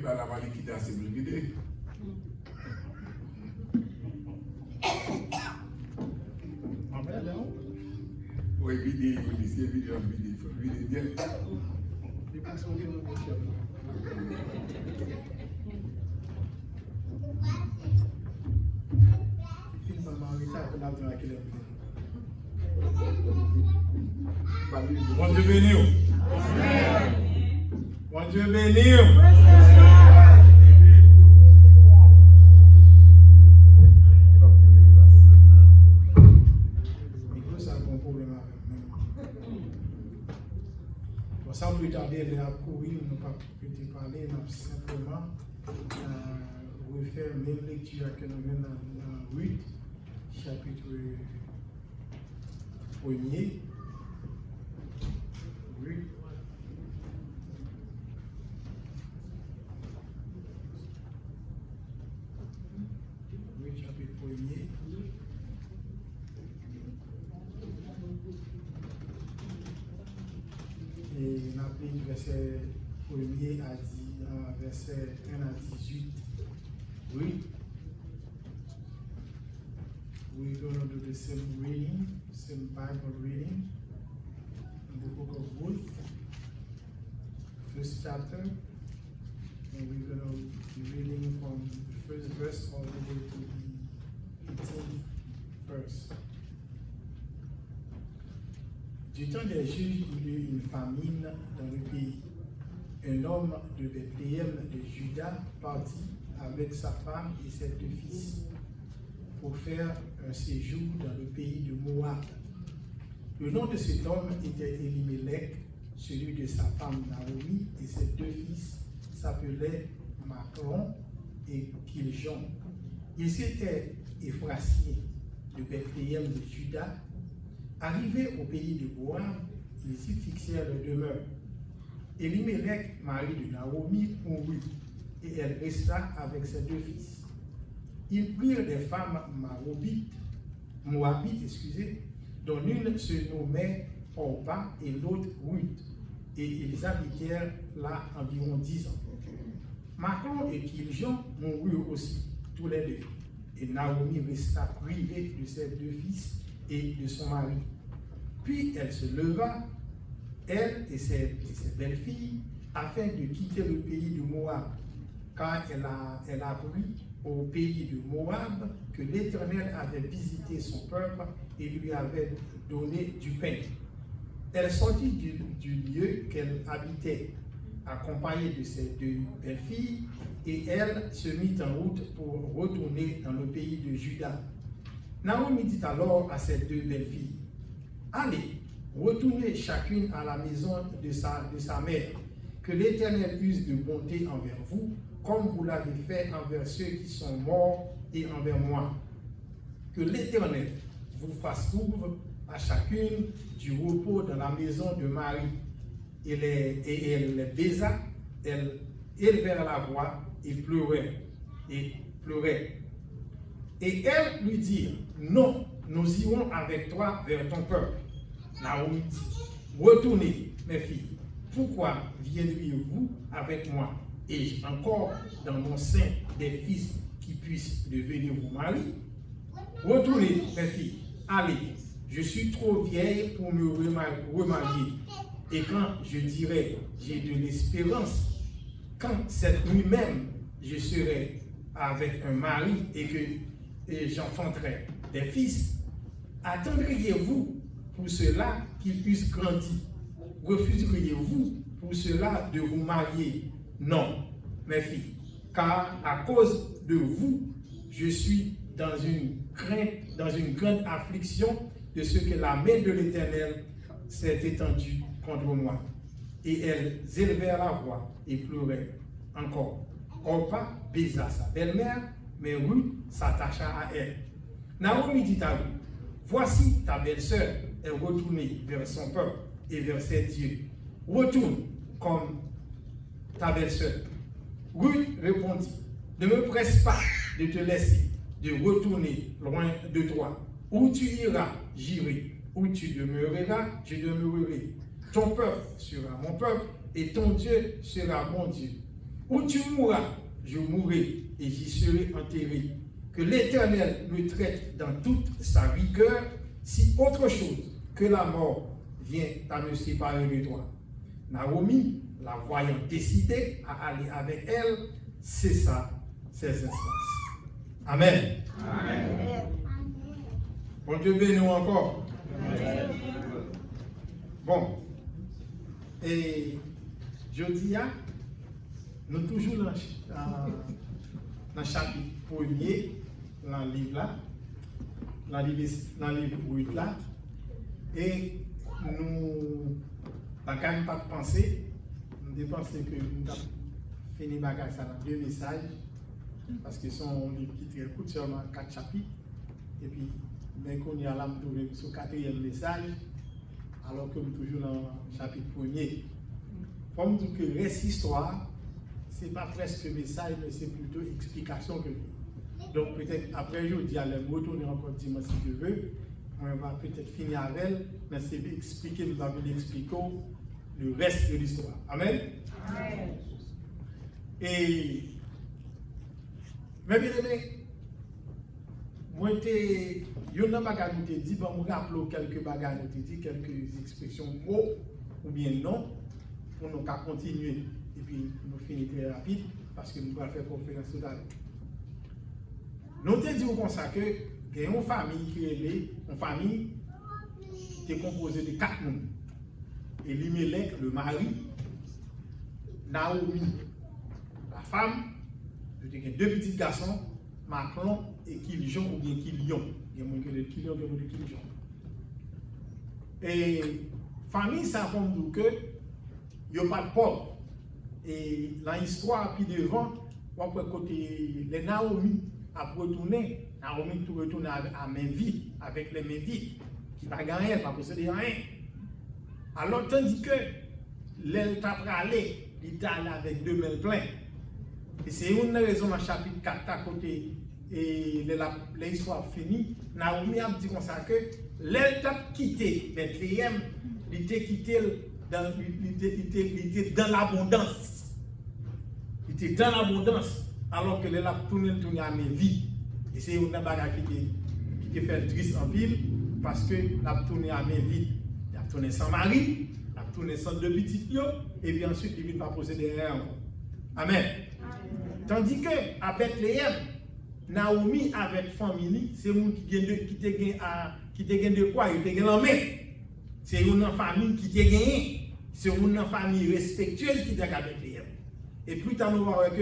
là, la valise qui t'a assez vidé. Oui, vidé, c'est vidé, il faut vider bien. Bon Dieu béni. Bon Dieu béni. Sans plus tarder, les courir, nous ne pas parler, mais simplement refaire la même lecture que nous venons dans Ruth, chapitre 1er. Ruth. Ruth, chapitre 1er. Et on a pris verset 1er à verset 1 à 18. Oui. We're going to do the same reading, same Bible reading in the book of Ruth, first chapter. And we're going to be reading from the first verse all the way to the 18th verse. Du temps des juges, il y eut une famine dans le pays. Un homme de Bethléem de Juda partit avec sa femme et ses 2 fils pour faire un séjour dans le pays de Moab. Le nom de cet homme était Elimelech, celui de sa femme Naomi, et ses 2 fils s'appelaient Macron et Kiljon. Ils étaient Éphrasiens de Bethléem de Juda. Arrivés au pays de Moab, ils y fixèrent leur demeure. Elimelech, mari de Naomi, mourut, et elle resta avec ses 2 fils. Ils prirent des femmes moabites, dont l'une se nommait Orpa et l'autre Ruth, et ils habitèrent là environ 10 ans. Macron et Kiljon moururent aussi, tous les 2, et Naomi resta privée de ses 2 fils et de son mari. Puis elle se leva, elle et ses belles-filles, afin de quitter le pays de Moab, car elle a appris au pays de Moab que l'Éternel avait visité son peuple et lui avait donné du pain. Elle sortit du lieu qu'elle habitait, accompagnée de ses 2 belles-filles, et elle se mit en route pour retourner dans le pays de Juda. Naomi dit alors à ses 2 belles-filles, « Allez, retournez chacune à la maison de sa mère, que l'Éternel use de bonté envers vous, comme vous l'avez fait envers ceux qui sont morts et envers moi. Que l'Éternel vous fasse trouver à chacune du repos dans la maison de Marie. » Et elle les baisa, elle élevèrent la voix et pleurait. Et elles lui dirent, « Non, nous irons avec toi vers ton peuple. » Naomi dit, « Retournez, mes filles, pourquoi viendriez-vous avec moi? Et encore dans mon sein des fils qui puissent devenir vos maris? Retournez, mes filles, allez, je suis trop vieille pour me remarier. Et quand je dirai, j'ai de l'espérance, quand cette nuit même, je serai avec un mari et que j'enfanterai des fils, attendriez-vous pour cela qu'ils puissent grandir? Refuseriez-vous pour cela de vous marier? Non, mes filles, car à cause de vous, je suis dans une grande affliction de ce que la main de l'Éternel s'est étendue contre moi. Et elles élevèrent la voix et pleurèrent encore. Orpa baisa sa belle-mère, mais Ruth s'attacha à elle. Naomi dit à Ruth, « Voici ta belle-sœur est retournée vers son peuple et vers ses dieux. Retourne comme ta belle-sœur. » Ruth répondit, « Ne me presse pas de te laisser, de retourner loin de toi. Où tu iras, j'irai. Où tu demeureras, je demeurerai. Ton peuple sera mon peuple et ton Dieu sera mon Dieu. » Où tu mourras, je mourrai et j'y serai enterré. Que l'Éternel me traite dans toute sa rigueur, si autre chose que la mort vient à me séparer de toi. Naomi, la voyant décidée à aller avec elle, cessa ses instances. Amen. Amen. Bon Dieu bénisse encore. Amen. Bon. Et je dis, nous toujours dans le chapitre 1er, dans le livre là, dans le livre 8 là, et nous n'avons pas pensé, nous pensons que nous avons fini bagage ça dans 2 messages, parce que son livre qui est très court, seulement 4 chapitres, et puis, dès qu'on y a là, nous trouvons sur le 4e message, alors que nous sommes toujours dans le chapitre 1er. Comme dit que reste histoire, ce n'est pas presque message, mais c'est plutôt explication que donc peut-être après je dis à elle, retourner encore dimanche si je veux, on va peut-être finir avec elle, mais c'est expliquer, nous allons expliquer le reste de l'histoire. Amen. Amen. Et mais bien aimé, moi je n'ai pas dit, bon, je rappelle quelques bagages, dit quelques expressions, mots ou bien non, pour nous continuer. Et puis nous finissons très rapide parce que nous allons faire conférence tout à l'heure. Nous avons dit comme ça que il y a une famille qui est une famille qui est composée de 4 personnes. Elimelech, le mari, Naomi, la femme, il y a 2 petits garçons, Macron et Kilion ou bien Kilion. Il y a moins que de Kilion, il y a moins de Kilion. Et la famille, ça fait que il n'y a pas de pauvre. Et dans l'histoire, puis devant, on peut côté les Naomi a retourné, Naomi tout retourne à main vide, avec les mains vides, qui ne va gagner, pas posséder rien. Alors, tandis que l'elle t'a allé, il t'a allé avec 2 mains pleines. Et c'est une raison dans le chapitre 4 à côté, et l'histoire finie, Naomi a dit comme ça que l'elle t'a quitté Bethléem, il était quitté dans l'abondance. Il était dans l'abondance, alors que l'elle a tourné à mes vies. Et c'est une bagarre qui fait triste en ville, parce que l'a tourné à mes vies. Il a tourné sans mari, il a tourné sans 2 petits pions, et puis ensuite il ne va pas posséder rien. Amen. Tandis que à Bethléem, Naomi avec famille, c'est un qui te gagne de quoi? Il te gagne en main. C'est une famille qui te gagne. C'est une famille respectueuse qui te gagne à Bethléem. Et plus tard, nous voyons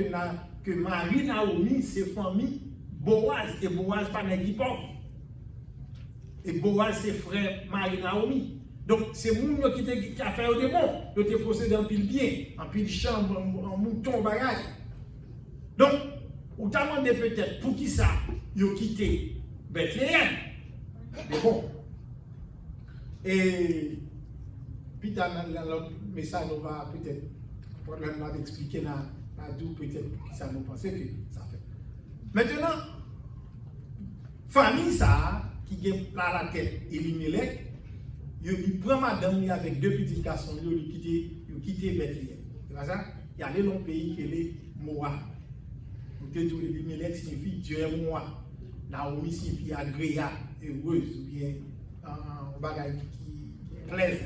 que Marie Naomi, c'est famille Boaz. Et Boaz, pas n'est pas pauvre. Et Boaz, c'est frère Marie Naomi. Donc, c'est moun qui a fait des bons. Qui te possédé en pile bien, en pile chambre, en mouton, bagage. Donc, ou t'as demandé peut-être pour qui ça, ils ont quitté Bethléem. Mais bon. Et puis dans l'autre message, on va peut-être probablement expliquer d'où peut-être ça nous pensait que ça fait. Maintenant, famille ça, qui est là la tête, Elimelech, il prend madame avec 2 petits garçons, il quitté Bethléem. C'est pas ça? Il y a un long pays qui est Moab. Elimelech signifie Dieu est moi. Naomi signifie agréable, heureuse, ou bien un bagage qui plaise.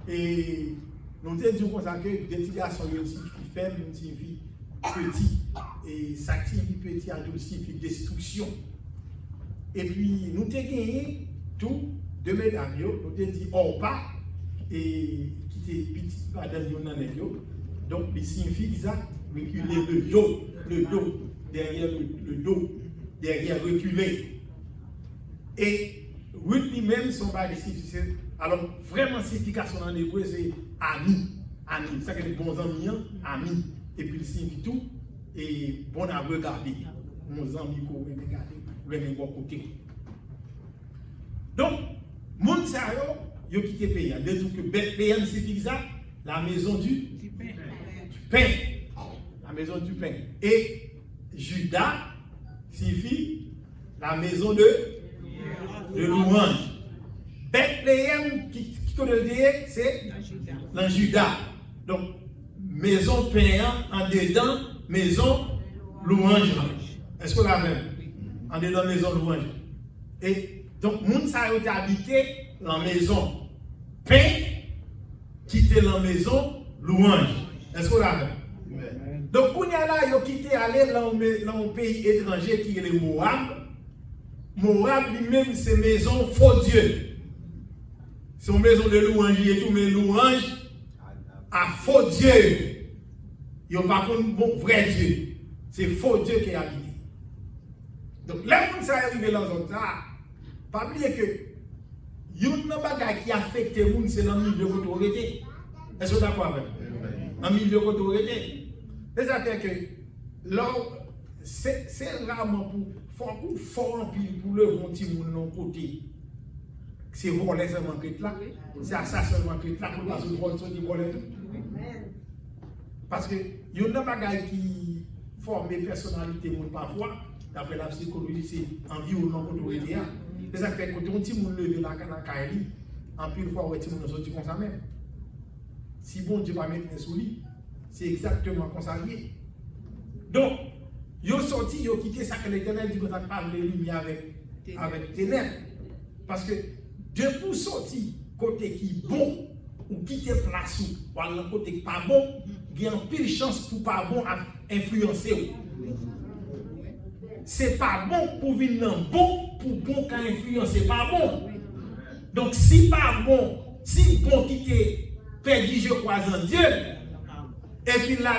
Et nous avons dit comme ça que des petits garçons signifient faible, signifie petit. Et ça signifie petit, adulte signifie destruction. Et puis nous avons gagné tout de mesdames, nous avons dit Orpa, et qui était petit, madame Yonanelio. Donc il signifie ça, reculer le dos, derrière le dos, derrière reculer. Et Ruth lui-même, son bail de alors vraiment signification en hébreu, c'est ami. Ami, ça que les bons amis, ami. Et puis il signifie tout, et bon à regarder. Mon ami qu'on va regarder, vraiment bon côté. Donc, mon sayo, yo quitté pays. Il dit que Bethléem signifie ça, la maison du pain. La maison du pain. Et Judas signifie la maison de louange. Bethléem, qui connaît le c'est dans Judas. Donc, maison payant en dedans, maison louange. Est-ce que la même? En dedans, maison louange. Et donc, moun sa yo habité la maison pain, quitter la maison louange. Est-ce que la même? Donc, quand il a quitté aller dans un pays étranger qui est le Moab, Moab lui-même, c'est maison faux Dieu. C'est une maison de louange et tout, mais louange à faux Dieu. Il n'y a pas de bon vrai Dieu. C'est faux Dieu qui est habité. Donc, là, quand ça arrive dans zone ça, pas oublier que il y a une bagaille qui affecte les gens, c'est dans le milieu de l'autorité. Est-ce que vous êtes d'accord avec moi? Dans le milieu de l'autorité. C'est-à-dire que c'est vraiment pour fort en pile pour le bon petit monde de côté. C'est voler seulement que là. C'est assassinat que là pour la solution du volet tout. Parce que il y a une bagaille qui forme les personnalités parfois, d'après la psychologie, c'est environnement autorité. C'est ça que quand un petit monde levé la canne à Kaili, en pile fois, un petit monde sorti comme ça même. Si bon Dieu va mettre sous lui, c'est exactement comme ça lié. Donc, ils ont sorti, ils ont quitté ça que l'Éternel dit qu'on n'a pas de lumière avec ténèbres. Parce que de pour sortir côté qui est bon, ou quitter place ou aller côté qui n'est pas bon, il y a une pile chance pour pas bon à influencer. C'est pas bon pour venir bon, pour bon qu'à influencer, pas bon. Donc si pas bon, si bon quitter, perdu je crois en Dieu, et puis là,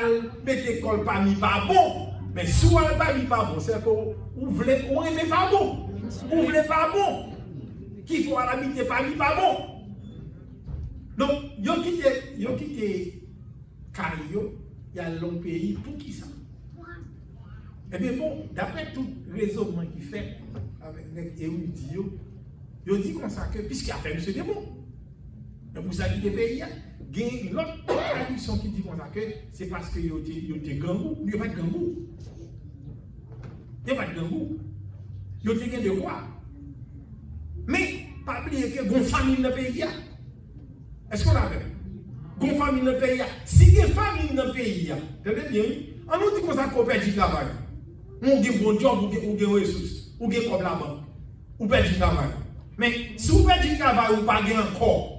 mettez col pas mis pas bon, mais si on pas mis pas bon, c'est que vous voulez, on aimez pas bon, vous voulez pas bon, qu'il faut à l'habiter pas mis pas bon. Donc, yo quitté Caillou, il y a long pays pour qui ça? Eh bien bon, d'après tout raisonnement qu'il fait avec les érudits, il dit comme ça que, puisqu'il a fait M. Debon, donc vous avez des pays, il y a une autre traduction qui dit comme ça que c'est parce que il y a des gangous, il n'y a pas de gangous. Il n'y a pas de gangous. Il y a des de quoi? Mais, pas oublier que une famille dans le pays. Est-ce qu'on a fait? Une famille dans le pays. Si il y a une famille dans le pays, tenez bien, on nous dit qu'on a perd du travail. On a un bon job, ou des ressources, ou des comme la banque, ou perd du travail. Mais si vous perdez du travail, vous ne perdez pas encore.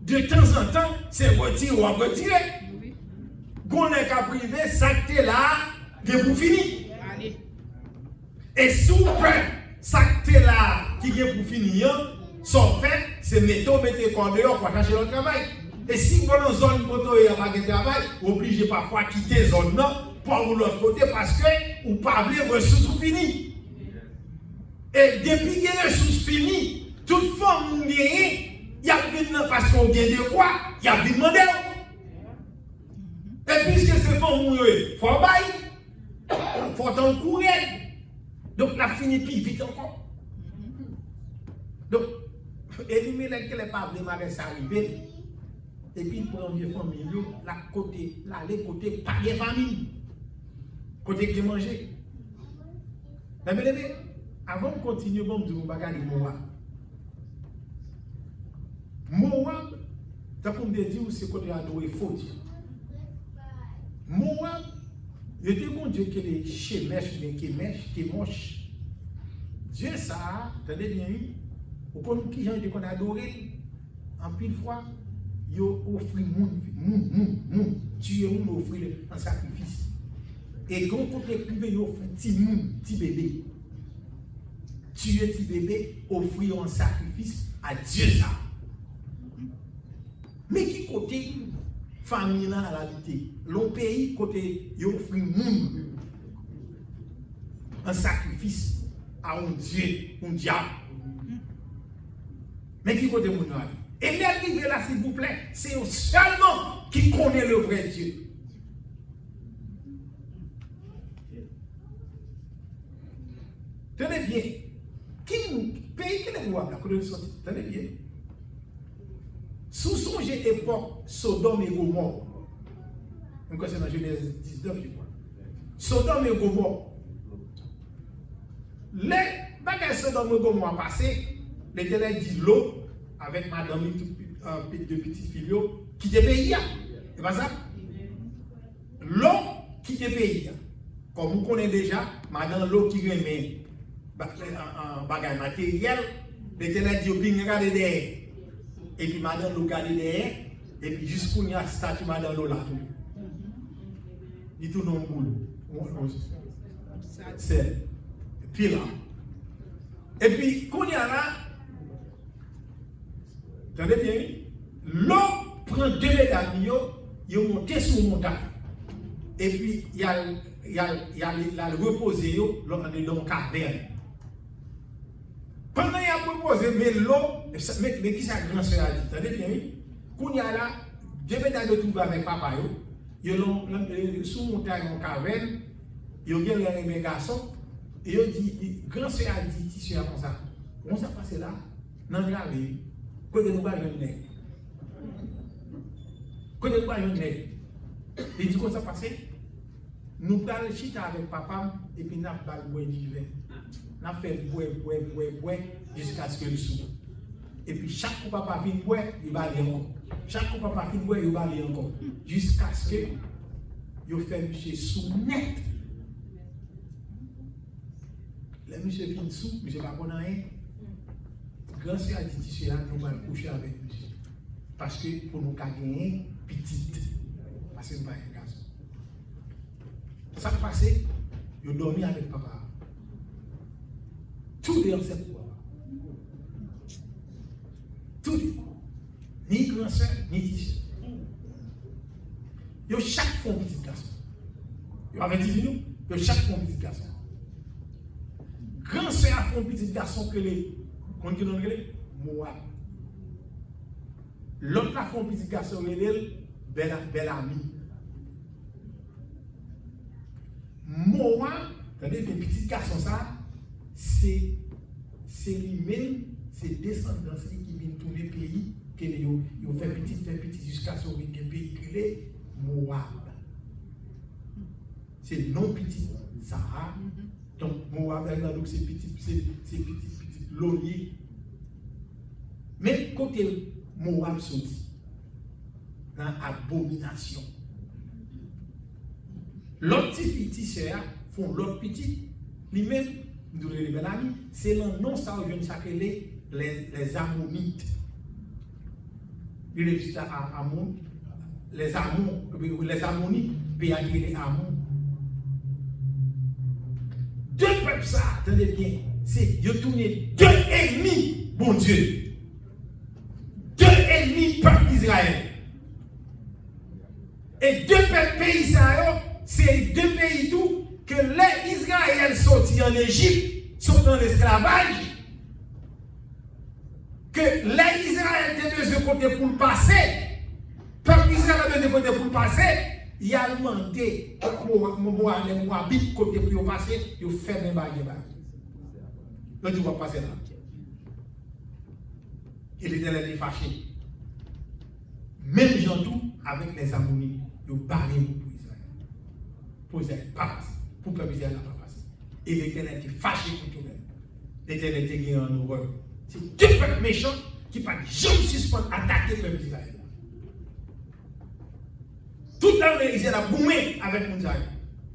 De temps en temps, c'est retirer ou à retirer. Qu'on est qu'à privé, ça qui est là, de vous finir. Et si vous prenez ça qui est là, qui est pour finir, son fait, c'est mettre quoi dehors pour chercher le travail. Et si vous êtes dans une zone où vous n'avez pas de travail, vous êtes obligé parfois de quitter la zone pour aller de l'autre côté parce que vous n'avez pas de ressources finies. Et depuis que les ressources finies, toute forme de il y a besoin parce qu'on gagne de quoi, il y a besoin de et puisque c'est pour mourir, il faut bailler, il faut en courir. Donc la fini plus vite encore. Donc, éliminer que les pauvres de arrivé. Et puis pour un vieux famille, la côté, les côtés, pas de famille. Côté qui manger. Mais avant de continuer, bon, je vais vous parler de Moab. Moab, c'est comme dire, c'est côté adoré faux Dieu. Moab, il était bon Dieu qui est chez Mèche, mais qui est Mèche, qui est moche. Dieu, ça, attendez bien, vous connaissez qui gens qu'on a adoré, en pile fois, il offre moun, tuer moun, offrir un sacrifice. Et quand on est privé, il offre petit bébé. Tuer petit bébé, offrir un sacrifice à Dieu, ça. Mais qui côté famille là à l'habiter? L'autre pays, côté, il offre moun, un sacrifice à un Dieu, un diable. Mais qui côté mon âme? Et l'arrivée là, s'il vous plaît, c'est seulement qui connaît le vrai Dieu. Tenez bien. Qui pays qui est Moab là, tenez bien. Sous son époque, Sodome et Gomorrhe. Donc c'est dans Genèse 19, je crois. Sodome et Gomorrhe. Les bagages Sodome et Gomorrhe passé, l'Éternel dit l'eau avec madame de petits filles qui était pays. C'est pas ça? quitter le pays. Comme vous connaissez déjà, madame l'eau qui remet en bagage matériel, l'Éternel dit, vous regardez derrière. Et puis madame l'eau regarde derrière, et puis jusqu'où il y a statue madame l'eau là. Il tourne en boule. C'est puis là. Et puis, quand il y a là, attendez bien, l'eau prend 2 médailles, il est monté sur une montagne. Et puis, il y a le reposé dans une caverne. Pendant qu'il y a reposé, mais l'eau, mais qui ça grand soeur a dit, attendez bien, quand il y a là, 2 médailles de trouver avec papa, il y a sous montagne en caverne, il y a les garçons, et il dit, grand soeur a dit, tissu comme ça, on s'est passé là, dans la vie, côté nous pas une nègre. Côté nous pas une nègre. Il dit, qu'on s'est passé, nous allons chita avec papa, et puis nous allons boire du vin. Nous allons faire boire, jusqu'à ce que le sou. Et puis chaque fois papa vient boire, il va aller encore. Chaque fois papa vient boire, il va aller encore. Jusqu'à ce que il fait monsieur sous net. Le monsieur vient sous, monsieur ne va pas rien. Grand soeur a dit, tissu là, nous allons coucher avec monsieur. Parce que pour nous gagner petite. Parce que nous pas un garçon. Ça passé, il dormi avec papa. Tout est en cette voie. Tout est. Ni grand soeur, ni tissu. Yo chaque fois un petit garçon. Yo avait dit nous, yo chaque fois un petit garçon. Grand soeur a fait un petit garçon que les qu'on dit non Moab. L'autre a fait un petit garçon que les bel ami. Moab, attendez, le petit garçon ça, c'est lui-même, c'est descendants qui viennent tous les pays que yo fait petit jusqu'à ce qu'il y ait un pays créé. Moab. C'est non petit Sahara. Donc Moab, donc c'est petit lolier. Mais côté Moab sorti, dans l'abomination. L'autre petit sœur font l'autre petit, lui-même, nous les bel amis, c'est le nom ça où je ne les Ammonites. Il est à Ammon. Les Ammonites, pays les Ammon. Deux peuples, ça, attendez bien, c'est de tourner 2 ennemis, bon Dieu. 2 ennemis peuple d'Israël. Et 2 pays, ça, c'est 2 pays tout que les Israéliens sortis en Égypte, sont dans l'esclavage, que les Israéliens étaient de ce côté pour le passer. Peuple Israël de côté pour passer, il a demandé les Moabites côté pour passer, il fait même barrière. Donc il va passer là. Il est fâché. Même gens tout avec les Ammonites, ils barré pour Israël. Pas passer. Pour le peuple Israël n'a pas passé. Et l'Éternel était fâché pour tout le monde. L'Éternel était gagné en horreur. C'est 2 peuples méchants qui ne peuvent jamais suspendre attaquer le peuple Israël. Tout l'armée Israël a boumé avec Mounsaï.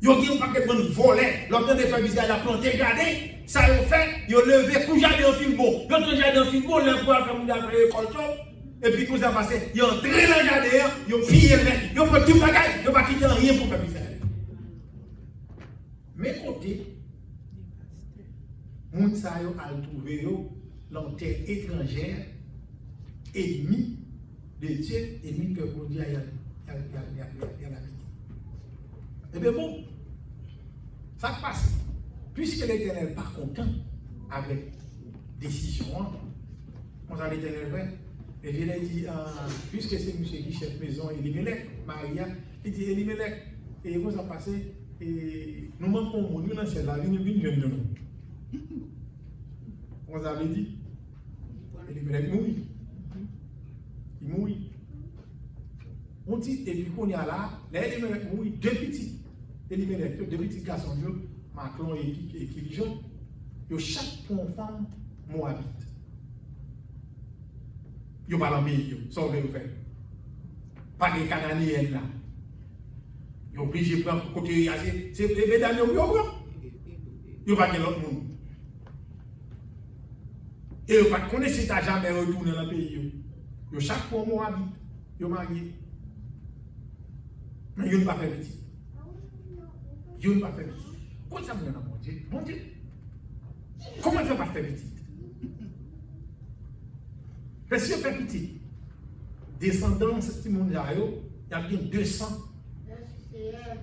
Ils ont dit un paquet de bonnes volets. L'autre des peuples Israël a planté, regardez. Ça ils ont fait, ils ont levé pour jardin en film bon. L'autre jardin en film bon, l'un pour faire Mounsaï après le et puis tout ça passé. Ils ont entré dans le jardin, ils ont pillé le mec. Ils ont pris tout le bagage, ils n'ont pas quitté rien pour le peuple Israël. Mais côté, Mounsaï a trouvé l'enterre étrangère, ennemi de Dieu, ennemi que pour Dieu. Et bien bon, ça passe. Puisque l'Éternel n'est pas content avec décision, on a l'Éternel vrai. Et je l'ai dit, puisque c'est M. qui chef maison, Elimelech, Maria, il dit Elimelech, et vous ça passe, et nous manquons mon nous dans celle-là, nous venons de nous. On avait dit, Elimelech mouille. Il mouille. On dit, et puis qu'on y a là, les Elimelech mouille, 2 petits. Elimelech, 2 petits garçons, Macron et Kilijon, ils ont chaque point femme Moabite. Ils n'ont pas l'embellir, ça on veut faire. Pas de Cananéens là. Ils sont obligés de prendre côté assez. C'est les mesdames qui ont ils pas de l'autre monde. Et ils ne pas connaître si tu n'as jamais retourné dans le pays. Ils chaque fois qu'ils habitent, ils sont mariés. Mais ils ne pas faire petit. Ils ne pas faire petit. Comment ça me donne à mon Dieu? Mon Dieu. Comment ça va faire petit? Parce que fait petit. Descendance, ce monde là, il y a bien 200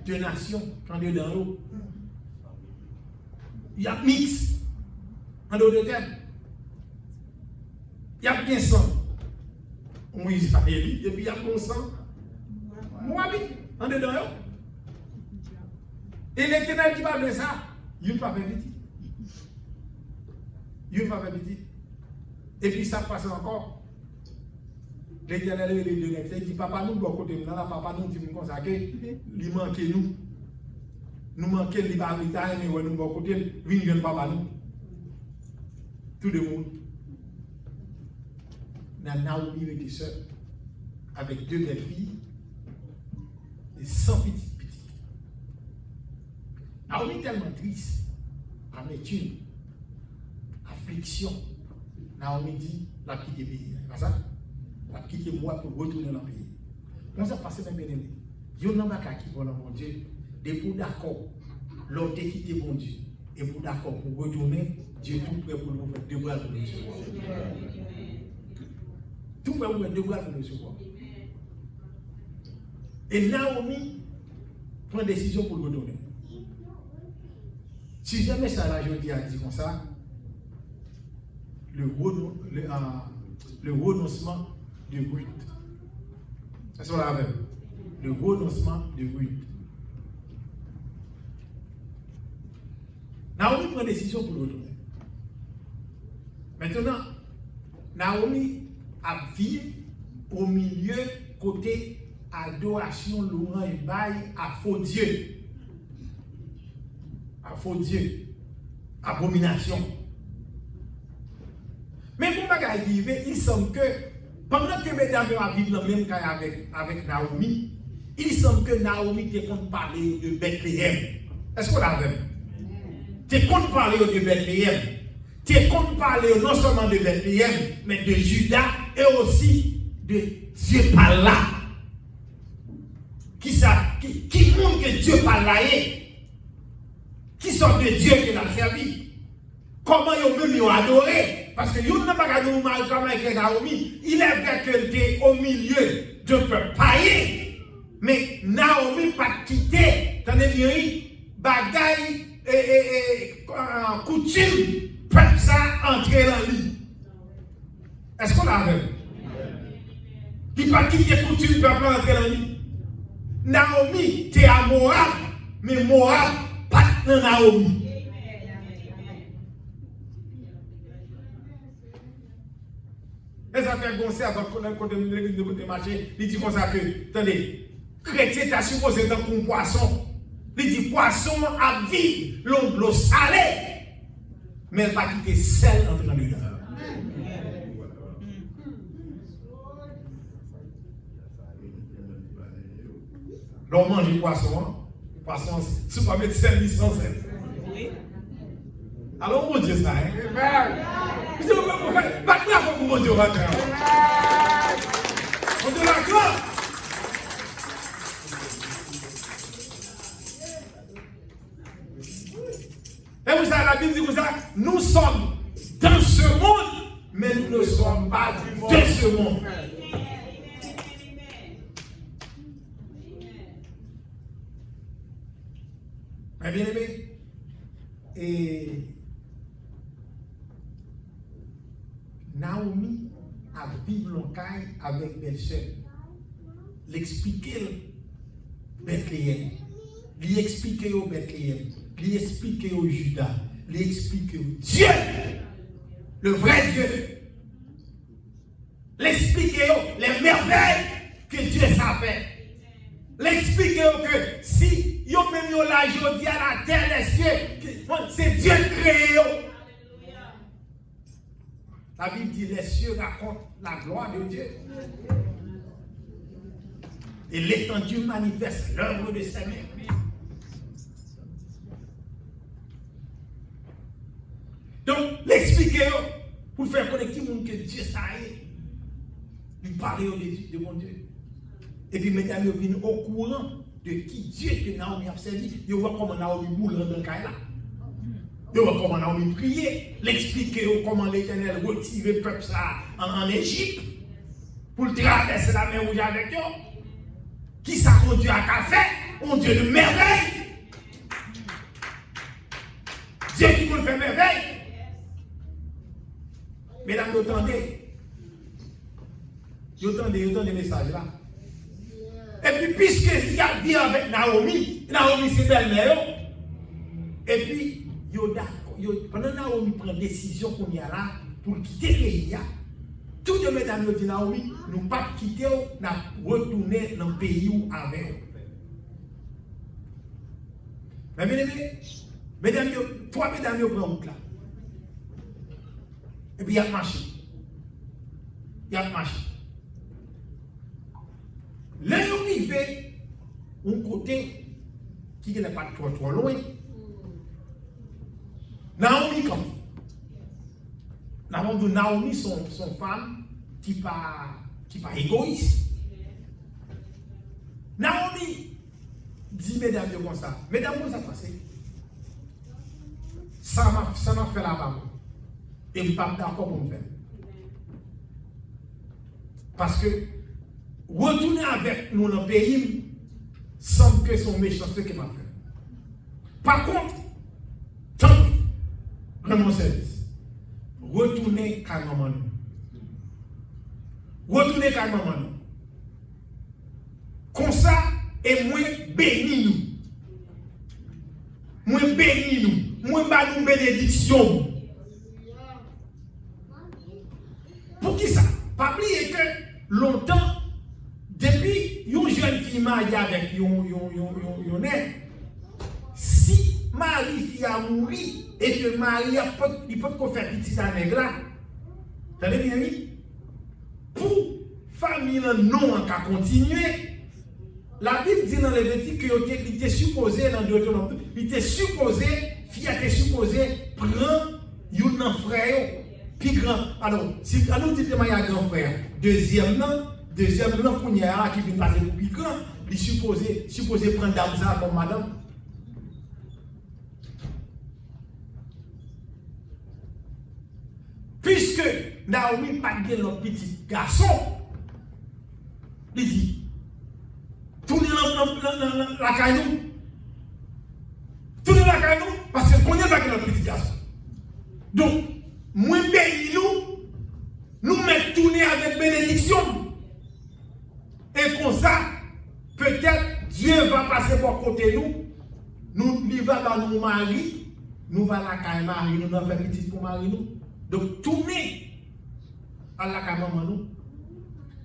de nations qui sont dans l'eau. Il y a mix en d'autres termes. Il y a bien 100. Moïse pas élu, et puis il y a bon 100. Moabit, en dedans. Et l'Éternel qui parle de ça, il ne pas faire petit. Il ne pas faire petit. Et puis ça passe encore. L'Éternel il dit papa nous bon côté là papa nous dit comme ça que il manque nous. Nous manquons de liberté mais nous bon côté vient papa nous. Tout le monde. Naomi était seule avec 2 belles filles et 100 petites. Naomi est tellement triste, amertume, affliction. Naomi dit la quitter le pays. C'est pas ça? La quitter moi pour retourner dans le pays. Comment ça passe, mes bien-aimés? Dieu n'a pas qui va dans mon Dieu. Des pour d'accord, l'autre quitter mon Dieu. Et pour d'accord pour retourner, Dieu est tout prêt pour nous faire 2 bras pour nous recevoir. Tout prêt pour nous faire 2 bras pour nous recevoir. Et Naomi prend une décision pour retourner. Si jamais ça la jeudi a dit comme ça, le renoncement de Ruth. C'est ça la même. Le renoncement de Ruth. Naomi prend une décision pour retourner. Maintenant, Naomi a vécu au milieu côté adoration, louange et bail à faux Dieu. À faux Dieu. Abomination. Mais pour ma vivre, il semble que pendant que mesdames vivent dans le même cas avec Naomi, il semble que Naomi te compte parler de Bethléem. Est-ce qu'on l'a vu? Tu comptes parler de Bethléem. Tu comptes parler non seulement de Bethléem, mais de Juda et aussi de Dieu par là. Qui montre que Dieu par là est? Qui sont de Dieu qui l'a servi? Comment ils ont adoré? Parce que nous n'avons pas regardé comme avec Naomi. Il est vrai qu'elle était au milieu d'un peuple païen. Mais Naomi pas quitté. T'entendez bien? Bagaille et coutume. Peuple ça entrer dans lui. Est-ce qu'on l'a vu? Il pas quitté coutume. Peuple entrer dans lui. Naomi, t'es à Moab. Mais Moab, pas dans Naomi. Et ça fait goncer avant qu'on de marché. Il dit comme ça que, attendez, chrétien t'a supposé être un poisson. Il dit poisson à vivre, l'eau salée. Mais elle va quitter sel entre les deux. L'on mange du poisson, poisson, si on va mettre sel, sans sel. Alors, mon Dieu, ça, hein? Maintenant, pour mon Dieu, on va faire. On te l'accorde. Et vous savez, la Bible dit comme ça, nous sommes dans ce monde, mais nous ne sommes pas de ce monde. Mais bien aimé, et Naomi a vécu l'oncaille avec Bethshem. L'expliquer Bethléem. Lui expliquer au Bethléem. Lui expliquer au Juda. Lui expliquer au Dieu. Le vrai Dieu. L'expliquer les merveilles que Dieu a fait. L'expliquer que si yo même yo la jodi à la terre les cieux, c'est Dieu créé. La Bible dit les cieux racontent la gloire de Dieu. et l'étendue manifeste l'œuvre de ses mains. Donc, l'expliquer pour faire connaître tout le monde que Dieu ça est, lui parler de mon Dieu. Et puis, mesdames, vous venez au courant de qui Dieu que Naomi a servi. Vous voyez comment Naomi boule dans le cas là. Vous voyez comment Naomi priait, l'expliquer comment l'Éternel retirait le peuple en Égypte pour traverser la mer rouge avec eux. Qui ça conduit à café? On Dieu de merveille. Dieu qui peut faire merveille. Mesdames, vous entendez les messages là. Et puis, puisqu'il y a bien avec Naomi c'est belle-mère. Et puis, pendant que Naomi prend décision qu'on y a là pour quitter le pays, tout de mesdames dit Naomi, nous ne pas quitter, nous retourner dans le pays où avec. Mais mesdames, trois mesdames prennent route là. Et puis il y a marché. Là, on arrive un côté qui n'est pas trop loin. Naomi, comme Naomi, son femme, qui pas égoïste. Naomi dit, mesdames, comme ça. Mesdames, comment ça passe? Ça m'a fait la bas. Et je ne suis pas d'accord pour me faire. Parce que retourner avec nous dans le pays semble que son méchanceté qui m'a fait. Par contre, tant pis, vraiment service. Retournez calmement nous. Retournez calmement nous. Comme ça, et moi bénis nous. Moi bénis nous. Moi bas nous bénédiction. Pour qui ça? Pas oublier que longtemps, depuis une jeune fille mariée avec un aide, si Marie a mouru et que Marie il peut faire petit à nègre là, vous avez bien vu? Pour famille non à continuer, la Bible dit dans les Lévitique qu'il était supposé dans Deutéronome, il était supposé, fille était supposé prendre un frère. Puis grand, alors, si nous disons qu'il y a un grand frère, deuxième pour qui vient passer pour plus grand, il est supposé prendre Damsa comme madame. Puisque Naomi n'a pas de notre petit garçon, il dit, tournez la caillou. Tournez la caillou, parce que qu'on n'est pas notre petit garçon. Donc, moins bénis nous mettons tourner avec bénédiction. Et comme ça, peut-être Dieu va passer par côté il va dans nos maris, nous va la caille Marie, nous allons faire petit pour Marie nous. Donc tournez à la caille maman nous.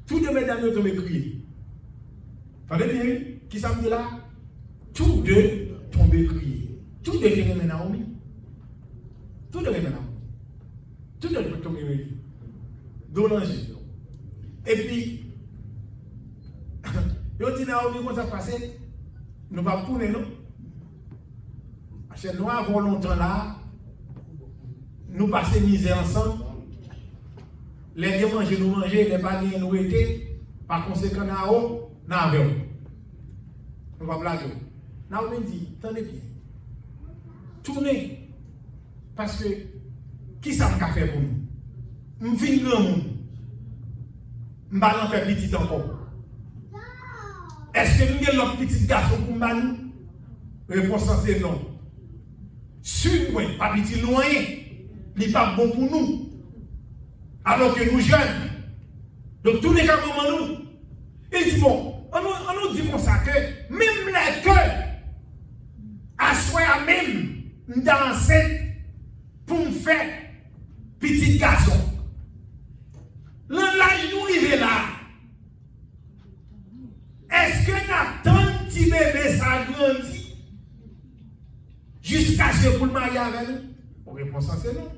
Tous deux mesdames nous tombent crier. Attendez bien, qui ça me dit là? Tous deux tombent crier. Tous deux qui remettent Naomi. Tous deux remettent Naomi. Tout le monde tombe dans l'enjeu. Et puis, il dit Naomi, comment ça passe? Nous ne pouvons pas tourner, non? Parce que nous avons longtemps là, nous passons misère ensemble. Les gens mangent, nous manger, les baguettes nous étaient. Par conséquent, nous avons. Nous ne pouvons pas blaguer. Naomi dit, attendez bien. Tournez. Parce que qui ça m'a fait pour nous? Je suis grand monde. Je ne vais pas faire petit encore. Est-ce que nous avons notre petit garçon pour nous? Réponse c'est non. Sur moi, pas petit loin, il n'est pas bon pour nous. Alors que nous jeunes. Donc tous les cas comme nous. Il dit bon, on nous dit comme ça que même les cœurs, à soi même, danser pour me faire petit garçon. L'âge nous il est là. Est-ce que notre petit bébé ça grandit jusqu'à ce que vous le mariez avec nous? On répond c'est non.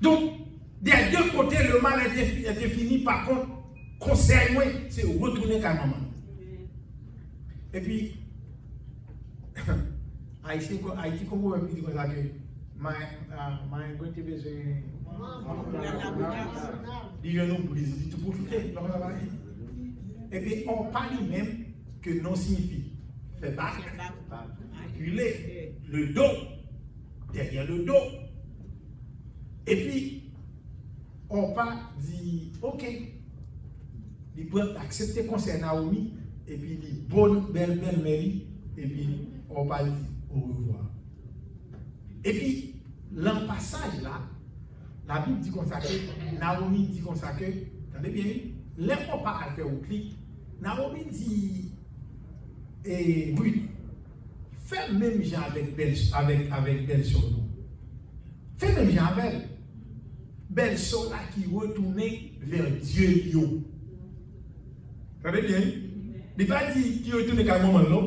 Donc, des deux côtés, le mal était fini. Par contre, conseil, moi, c'est retourner à maman. Et puis, Haïti, comment on dit comme ça que my going to be dit je nous brise, dit tout profiter. Et puis, on parle même que non signifie faire bac, reculer, le dos, derrière le dos. Et puis, on pas dit, ok, il peut accepter conseil Naomi, et puis il bonne, belle Mary, et puis on va dire au revoir. Et puis, l'an passage là, la Bible dit comme ça que, Naomi dit comme ça que, attendez bien, l'un pas à faire au clic, Naomi dit, et oui, fais même gens avec belle sur nous. Fais même gens avec elle. Belle soeur là qui retournait vers Dieu. Vous savez bien? Il n'a pas dit qui retourne qu'à un moment là.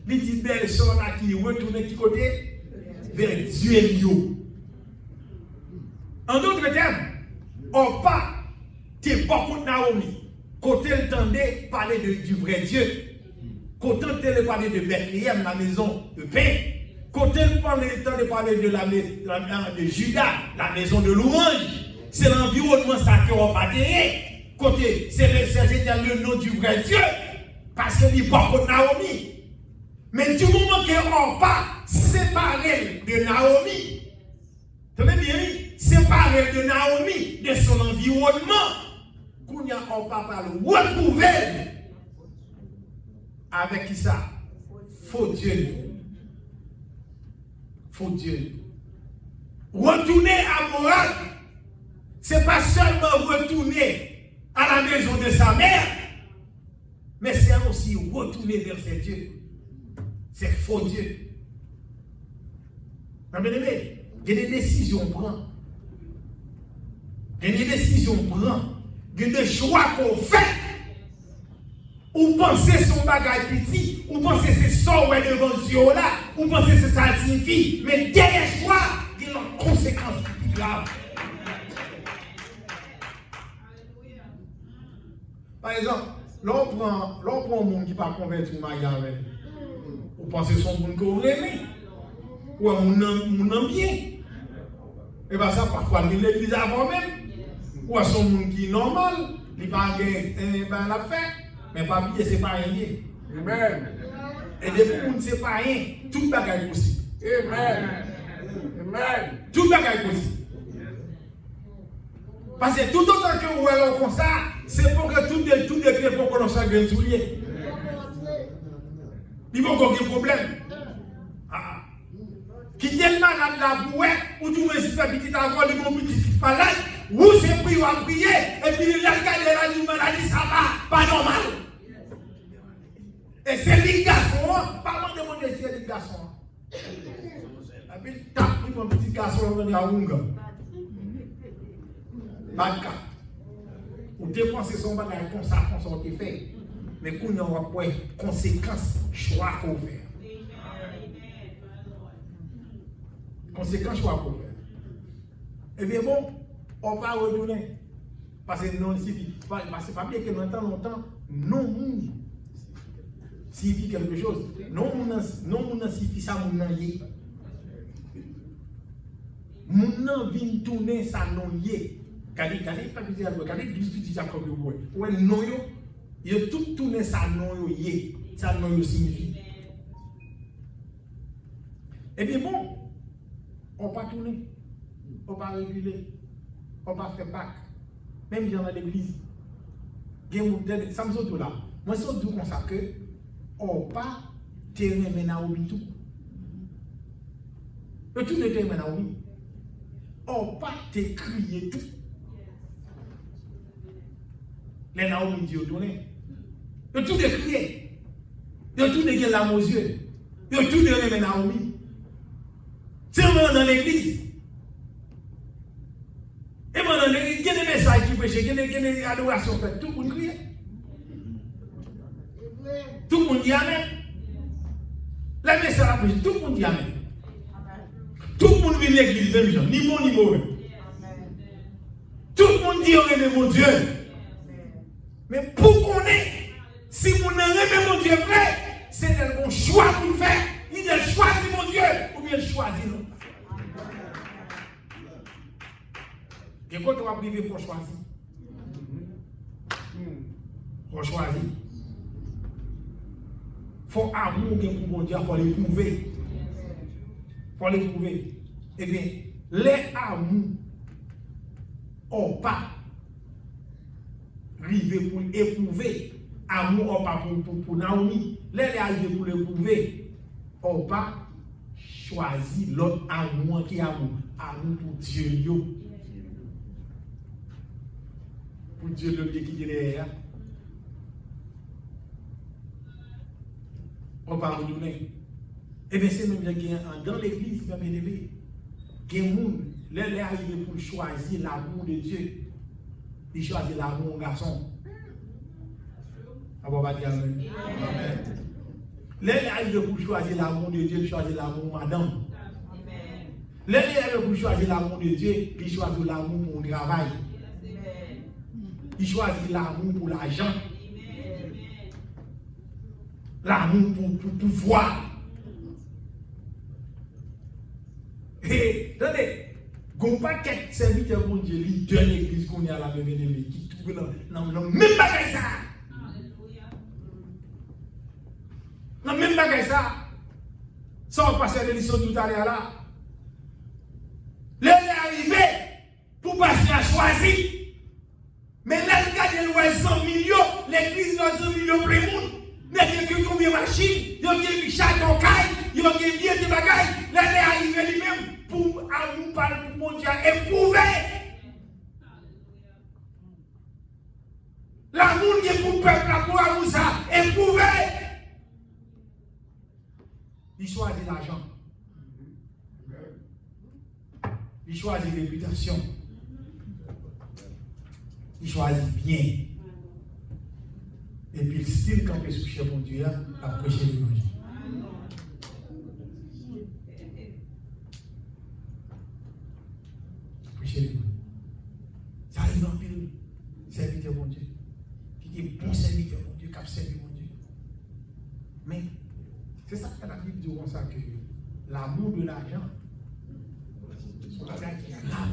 Il dit belle soeur là qui retournait qui côté? Vers Dieu. En d'autres termes, on pas t'es pas pour Naomi. Côté le tendait parler du vrai Dieu. Côté le parler de Bethléem, la maison de paix. Côté le parler de la de Judas, la maison de louange. C'est l'environnement ça qui on va dire. Côté, c'est le nom du vrai Dieu. Parce qu'il n'est pas pour Naomi. Mais du moment qu'on pas séparé de Naomi, vous avez bien séparé de Naomi, de son environnement, qu'on y a on pas le retrouver avec qui ça? Faux Dieu. Faux Dieu. Retourner à Moab, c'est pas seulement retourner à la maison de sa mère, mais c'est aussi retourner vers ses dieux. C'est faux Dieu. Il y a des décisions prend. Il y a des décisions prend. Il y a des choix qu'on fait. Ou penser son bagage petit, ou penser c'est ça ou est devant Dieu là, ou penser c'est ça signifie. Mais derrière choix, il y a une conséquence plus grave. Par exemple, l'on prend un monde qui n'est pas converti au mariage. Vous pensez que son monde que vous aimez. Ou un monde bien. Et bien ça, parfois, il l'église avant même. Ou à son monde qui est normal. Il n'a pas la fête. Mais pas bien, c'est pas rien. Amen. Et depuis qu'on ne sait pas rien, tout bagage possible. Amen. Amen. Tout bagage possible. Parce que tout autant que vous allez comme ça, c'est pour que tout les pieds pour qu'on s'en gagne soulier. Il faut qu'on ait un problème. Qui tient le malade là pour ou tout le monde fait petit avant, il faut petit malade, ou c'est prier ou à prier, et puis il a regardé la du maladie, ça va, pas normal. Et c'est les garçons, pas moi demander si c'est les garçons. Et puis tape, il faut un petit garçon, on est à Unga. Badka. Ou dépenser son bagage comme ça, qu'on s'en fait. Mais qu'on n'a pas de conséquences, choix qu'on fait. Conséquences, choix qu'on fait. Eh bien bon, on va retourner. Parce que non, c'est pas bien que longtemps, non, signifie quelque chose. Non, mon signifie ça, mon nan yé. Mon nan vient tourner ça non yé. Regardez, pas dire, regardez 12 petits Jacob, ouais, non yo, il a tout tourné ça non yo yé. Ça non yo signifie. Eh bien bon, on va tourner, on va réguler, on va faire Pâques. Même dans l'église. Ça me dit là. Moi, je dis comme ça que on pas terminer Naomi tout. Le tout de terminer Naomi. On pas te crier tout. Les Naomi dit au tourner. Le tout de crier. Le tout de gagner l'âme aux yeux. Le tout de remettre Naomi. C'est vraiment dans l'église. Et maintenant, il y a des messages qui prêchent, il y a des adorations faites, tout le monde crie. Tout le monde dit Amen. Les messages à prêcher, tout le monde dit Amen. Tout le monde vient à l'église, même gens, ni bon ni mauvais. Tout le monde dit on est mon Dieu. Mais pour qu'on ait, si mon aimé mon Dieu vrai, c'est un bon choix pour le faire. Il a choisi mon Dieu ou bien choisi non. Et quand on va priver, il faut choisir. Il faut choisir. Il faut amour pour mon Dieu, il faut l'éprouver. Il faut l'éprouver. Eh bien, les amours n'ont pas arrivé pour l'éprouver. Amour n'ont pas pour Naomi. Les arrivés pour l'éprouver n'ont pas choisi l'autre amour qui est amour. Amour pour Dieu. Pour Dieu le qui est derrière. On va redonner. Et bien c'est même dans l'église, bien aimé. Les gens arrivent pour choisir l'amour de Dieu. Ils choisissent l'amour garçon. On va dire amen. Les gens arrivent pour choisir l'amour de Dieu, ils choisissent l'amour madame. Les gens arrivent pour choisir l'amour de Dieu, ils choisissent l'amour pour le travail. Ils choisissent l'amour pour l'argent. L'amour pour pouvoir. Et, attendez, il n'y a pas quelques serviteurs pour Dieu, de l'église qu'on est à la même ennemi, qui trouvent dans le même bagage ça. Dans le même bagage ça. Ça, on passe à l'élection tout à l'heure là. L'heure est arrivée pour passer à choisir. Mais là, il gagne le 100 millions, l'église dans 100 millions pour le monde. Mais il y a combien de machines, il y a des châteaux cailles, il y a des biens de bagages. Là, il est arrivé lui-même pour amour par le monde éprouver. L'amour qui est pour le peuple, pour amour ça, éprouver. Il choisit l'argent. Il choisit la réputation. Il choisit bien. Et puis le style quand il est mon Dieu a prêché l'évangile. Prêcher l'évangile. Ça arrive en pile. Serviteur mon Dieu. Qui est bon serviteur mon Dieu, qui a servi mon Dieu. Mais c'est ça que la Bible dit comme ça que l'amour de l'argent, c'est la grâce qui est grave.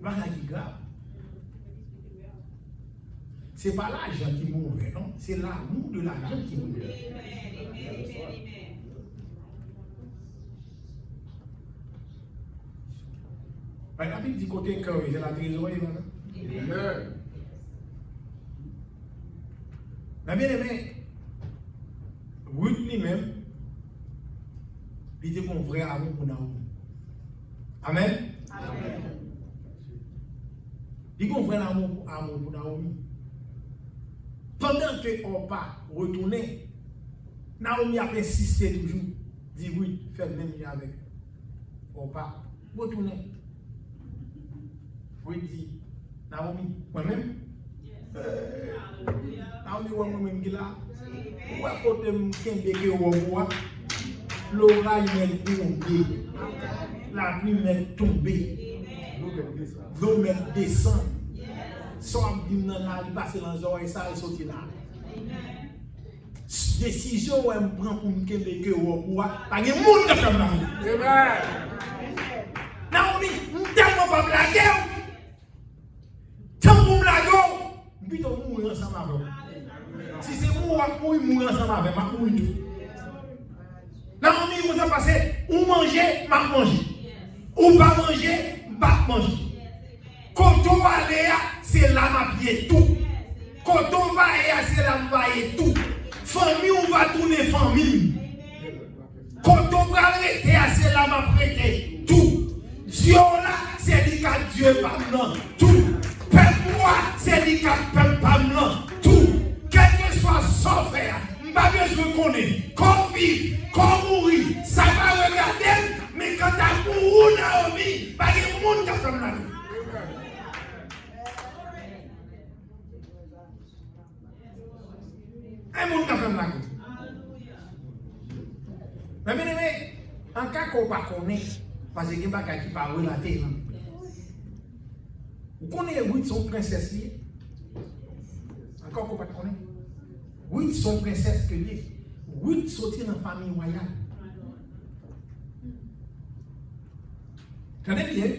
Bagage qui est grave. Ce n'est pas l'argent qui est mauvais, non? C'est l'amour de l'argent qui est mauvais. La Bible dit côté cœur, c'est la trésorerie. Mais bien aimé, Ruth lui-même, il était un vrai amour pour Naomi. Amen. Il y a un vrai amour pour Naomi. Pendant que Orpa retournait, Naomi a insisté toujours. Dit oui, faites même avec Orpa. Retournez. Oui, dit Naomi, moi-même. Naomi, moi-même qui là. Où est-ce que tu me l'orage m'est tombé. La pluie m'est tombée. L'eau m'est descend. Soit dit dans la vie passer dans les oreilles, ça est sorti là. Décision où elle prend pour me dire que vous pas de monde qui fait la Naomi, je ne tellement pas blaguer. Tant pour me blaguer, puis on mourir ensemble avec. Si c'est moi qui mourir ensemble avec, je vais mourir. Naomi, vous avez passé, ou manger, je manger. Ou pas manger, je pas manger. Quand on va aller, c'est là ma pied tout. Quand on va aller, c'est là ma pied tout. Famille, on va tourner famille. Quand on va arrêter, c'est là ma prêter tout. Dieu là, c'est dit qu'à Dieu pas non. Tout. Peuple moi, c'est dit qu'à peuple pas non. Tout. Quel que soit son faire, je n'ai pas besoin de connaître. Qu'on vit, qu'on mourit, ça va regarder. Mais quand tu as mouru dans la vie, pas de monde qui a fait la vie. Un monde qui a fait la vie. Mais bien aimé, en cas qu'on ne connaît pas, parce qu'il y a des gens qui ne sont pas relatés. Vous connaissez Ruth, son princesse liée? Encore qu'on ne connaît? Ruth, son princesse liée. Ruth sortit dans la famille royale. Tenez bien,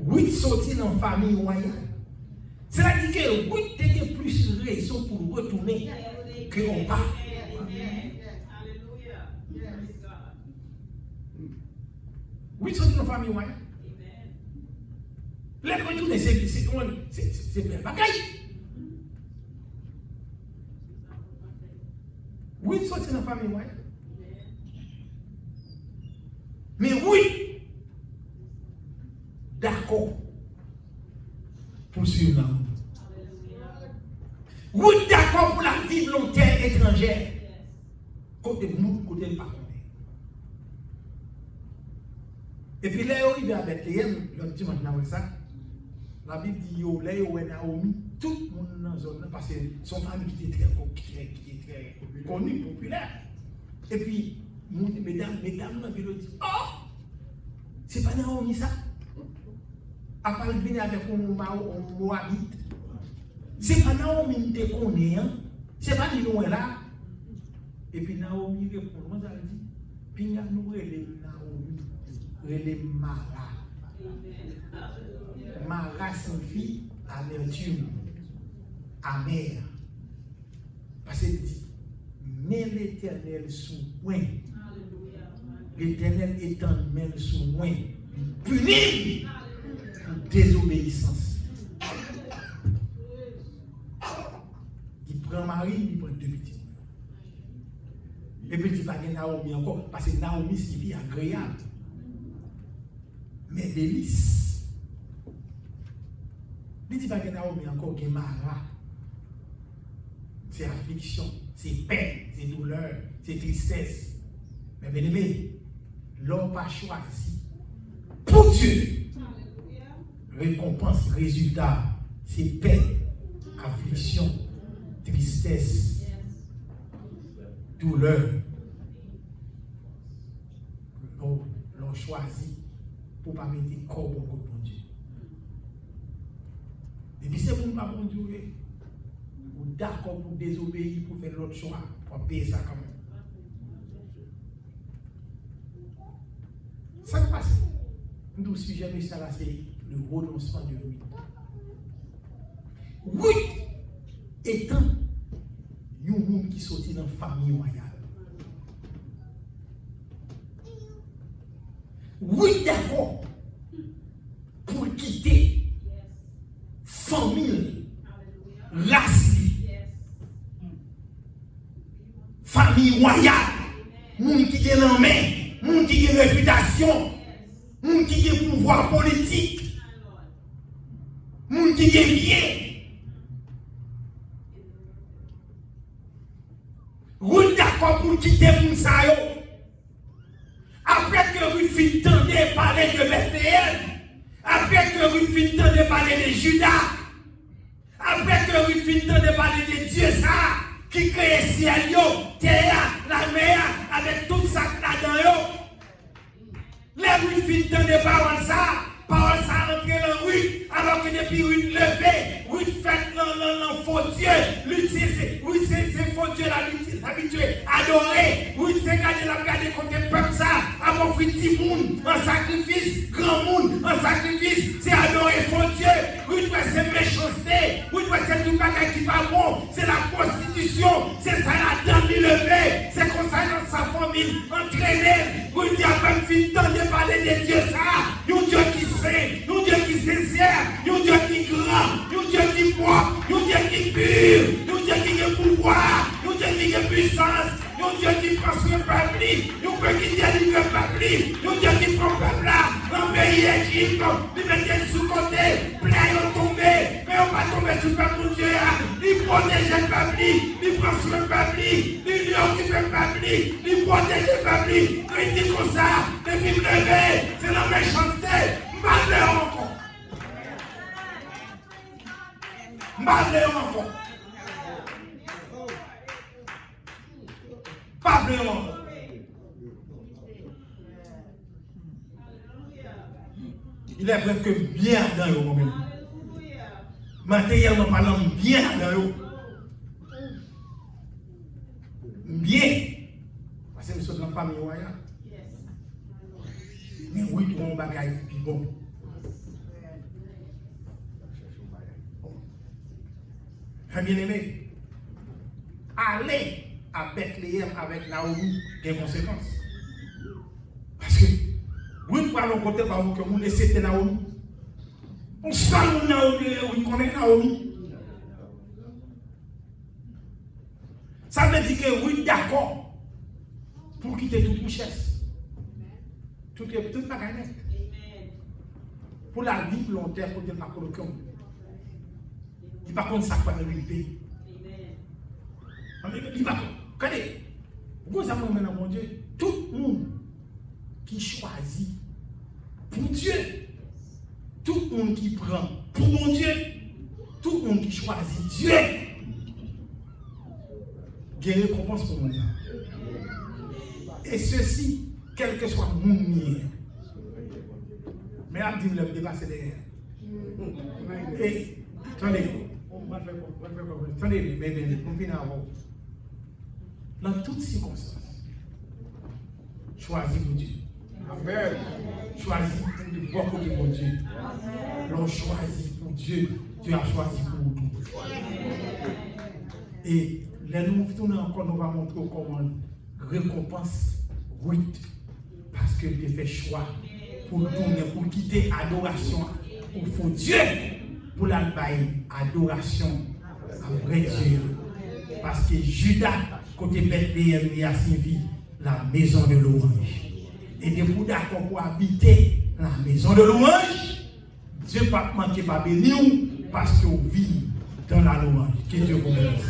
Ruth sortit dans la famille royale. C'est-à-dire que Ruth était plus raison pour retourner que on part. Ruth sortit dans la famille royale. Les retourner, c'est bien bagaille. Ruth sortit dans la famille royale. Mais oui, d'accord pour suivre Naomi. Oui, d'accord pour la vie volontaire étrangère. Côté nous, côté le pas. Et puis là, il y a Bethléem, l'autre dimanche, ça. La Bible dit yo, là, il y a Naomi, tout le monde dans la zone, parce que son famille qui était très connue, populaire. Et puis, mesdames, la ville dit, oh, c'est pas Naomi ça. À part venir avec un Moabite. C'est pas Naomi qui te connaît, hein. C'est pas lui nous là. Et puis Naomi répond, moi ça dit, puis nous les Naomi, les Mara. Mara signifie amertume, amer. Parce qu'elle dit, mais l'Éternel sous moi. L'Éternel étant même sous moi, punit pour désobéissance. Il prend Marie, il prend deux petits. Et puis il va dire Naomi encore, parce que Naomi signifie agréable. Mais délice. Il dit pas que Naomi encore qui est Mara. C'est affliction, c'est peine, c'est douleur, c'est tristesse. Mais bien aimé, l'homme pas choisi pour Dieu. Récompense, résultat, c'est peine, affliction, tristesse, douleur. L'on choisit pour ne pas mettre corps au bon Dieu. Et puis c'est pour ne pas bon Dieu, ou d'accord pour désobéir, pour faire l'autre choix, pour payer ça quand même. Ça qui passe. Nous sujet de ça là, c'est le renoncement de Ruth. Ruth étant un monde qui sortit dans la famille royale. Oui, d'accord, pour quitter famille, race, famille royale, monde qui a la main, monde qui a réputation, monde qui a pouvoir politique, monde qui a bien. Vous d'accord pour quitter Mounsayo. Après que vous finissez de parler de Bethléem, après que vous finissez de parler de Judas, après que vous finissez de parler de Dieu ça, qui crée ciel, terre, la mer, avec tout ça là-dedans, là vous finissez de parler ça rentre dans la rue, alors que depuis une levée, vous faites le faux Dieu, oui c'est faux Dieu l'habitué, adoré, oui c'est garder côté peuple ça, avoir fait petit monde, un sacrifice, grand monde, un sacrifice, c'est adorer faux Dieu, oui c'est méchanceté, oui c'est tout bagage qui va bon, c'est la prostitution, c'est ça la dame levée, c'est comme ça dans sa famille, entraîné, oui Dieu a même fini de parler de Dieu ça, un Dieu qui sait, un Dieu qui sincère, un Dieu qui grand, un Dieu qui propre, un Dieu qui pur, un Dieu qui a pouvoir, un Dieu qui a puissance, un Dieu qui prend son peuple, un Dieu qui délivre le peuple, un Dieu qui prend le peuple là, dans le pays Égypte, il met sous côté, plein de tomber, mais on va tomber sur le peuple de Dieu, il protège le peuple, il prend sur le peuple, il occupe le peuple, il protège le peuple, il dit comme ça, depuis le lever, c'est la méchanceté. Malheur encore. Malheur encore. Pas vraiment. Il est vrai que bien dans le moment. matériellement parlant, bien dans eux. Bien. Parce que nous sommes dans la famille royale. Mais oui, tout le monde bagaille plus bon. Bien aimé, aller à Bethléem avec Naomi, des conséquences. Parce que, oui, nous parlons côté par vous que vous laissez Naomi. On sent Naomi, oui, connaît Naomi. Ça veut dire que oui, d'accord, pour quitter toute richesse, toute la gagnette, pour la vie volontaire, pour ne pas coloquer. Il ne va pas ça pour la vérité. Il va pas. Regardez, vous avez maintenant, mon Dieu, tout le monde qui choisit pour Dieu, tout le monde qui prend pour mon Dieu, tout le monde qui choisit Dieu, il y a une récompense pour moi. Et ceci, quel que soit mon milieu. Mais à dire, le débat, c'est derrière. Et, attendez, attendez, mais pour finir avant. Dans toutes circonstances, choisis pour Dieu. Amen. Choisis pour de bon côté pour Dieu. L'on choisit pour Dieu, Dieu a choisi pour nous. Et les nous tournons encore, nous allons montrer comment récompense, oui, parce que tu fais choix pour tourner, pour quitter adoration au faux Dieu, pour la bailler adoration à vrai Dieu. Parce que Judas, côté Bethléem, il a servi la maison de louange. Et de vous d'accord pour habiter la maison de louange, Dieu ne va pas manquer pas bénir parce que vous vivez dans la louange. Que Dieu vous bénisse.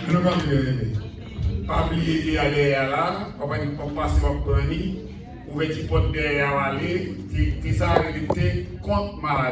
Nous allons pas oublier qu'il y a derrière là, on va passer par le ouvrir les portes derrière aller, qui ça a été contre maladie.